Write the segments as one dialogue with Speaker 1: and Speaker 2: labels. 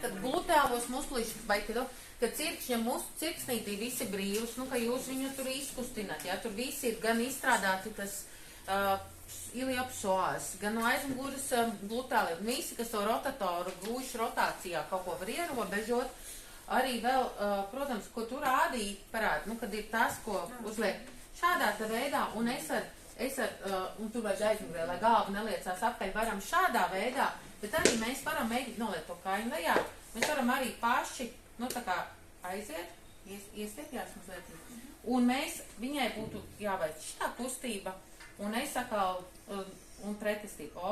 Speaker 1: kad glutēlos muskulīši, vai kad cirkšņa cirksnītī visi brīvs, ka jūs viņu tur izkustināt, ja, tur visi ir gan izstrādāti tas iliopsoas, gan no aizmugures glutēliem, visi, kas to rotatoru gluži rotācijā kaut ko var ierobežot, arī vēl, protams, ko tu rādīji parādi, kad ir tas, ko uzliek šādā te veidā, un un tur vajag aizmugurē, lai galva neliecās apkaļ, varam šādā veidā, bet arī mēs varam mēģināt noliet to kāju lejā, mēs varam arī paši, tā kā aiziet, iestiepjās mazliet, un mēs, viņai būtu jāveic šitā kustība, un es atkal, un pretestību,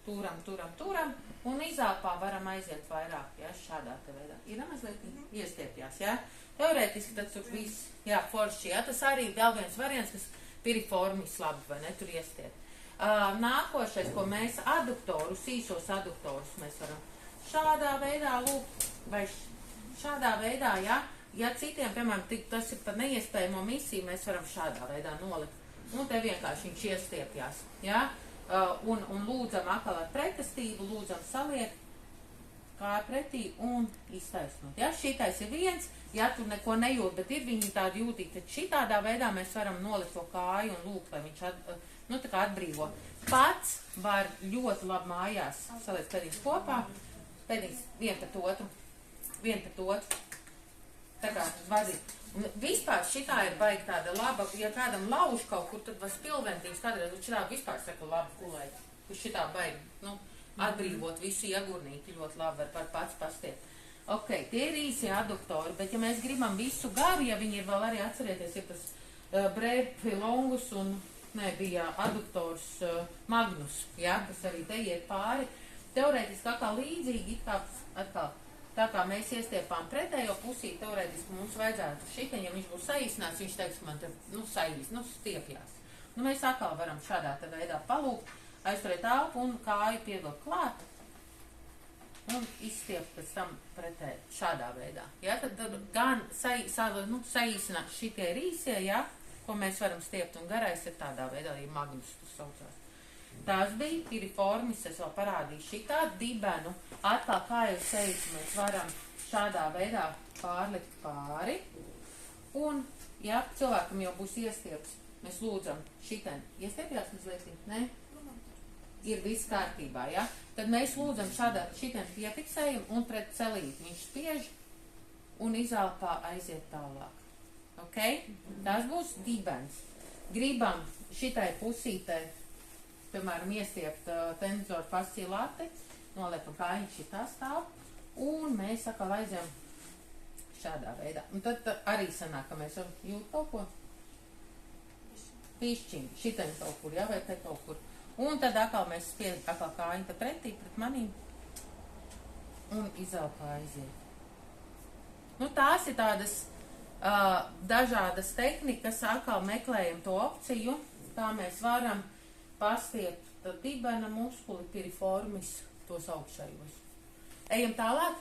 Speaker 1: turam, un izelpā varam aiziet vairāk, ja, šādā te veidā. Ir mazliet iestiepjās, ja. Teorētiski tad tur viss, jā, forši, ja, tas arī vēl viens variants, kas piriformis labi, vai ne, tur iestiep. Nākošais, ko mēs īsos aduktorus mēs varam šādā veidā lūk, vai šādā veidā, ja citiem, piemēram, tas ir par neiespējamo misiju, mēs varam šādā veidā nolikt. Un te vienkārši viņš iestiepjās, ja? Un lūdzam atkal ar pretestību, lūdzam saliek kāju pretī un iztaisnot. Ja? Šitais ir viens, ja tur neko nejūt, bet ir viņi tādi jūtīgi, tad šitādā veidā mēs varam nolikt to kāju un lūgt, lai viņš tā kā atbrīvo. Pats var ļoti labi mājās saliekt pēdīs kopā, pēdīs vien pret otru, tā kā vadīt. Un vispār šitā ir baigi tāda laba, ja kādam lauž kaut kur, tad var spilventības kādreiz, un šitā vispār saka labi kulēt, kurš šitā baigi, atbrīvot visu iegurnīti ļoti labi, var pats pastiet. Ok, tie ir īsi aduktori, bet ja mēs gribam visu garu, ja viņi ir vēl arī atcerieties, ir tas brēpilongus un, bija aduktors magnus, ja, kas arī te iet pāri. Teorētiski atkal līdzīgi, atkal. Tā kā mēs iestiepām pretējo pusī, teorētiski mums vajadzētu šitien, ja viņš būs saīsināts, viņš teiks, man te, stiepjās. Mēs atkal varam šādā te veidā palūkt, aizturēt elpu un kāju pievilkt klāt un izstiept pēc tam pretēji šādā veidā. Ja, tad gan saīsināt šitie ir īsie, ja, ko mēs varam stiept, un garais ir tādā veidā, arī magnus tas saucās. Tās bija piriformis, es vēl parādīju šitā dibenu. Atkal, kā jau teicu, mēs varam šādā veidā pārlikt pāri. Un, ja cilvēkam jau būs iestieps, mēs lūdzam šitien. Iestiepjās mazliet? Ne? Ir viss kārtībā, ja? Tad mēs lūdzam šitien piefiksējam un pret celīti viņš spiež un izelpā aiziet tālāk. Ok? Tās būs dibens. Gribam šitai pusītei, piemēram, iestiept tenzoru fasciolāti, noliekam kājiņš šitā stāv, un mēs atkal aizjām šādā veidā. Un tad arī sanāk, ka mēs jūt kaut ko pišķiņ, šitien kaut kur, ja, vai te kaut kur. Un tad atkal mēs spiežam atkal kājiņu te pretī pret manīm, un izelpā aiziet. Tās ir tādas dažādas tehnikas, atkal meklējam to opciju, kā mēs varam pastiept dibena muskuli piriformis tos augšējos. Ejam tālāk?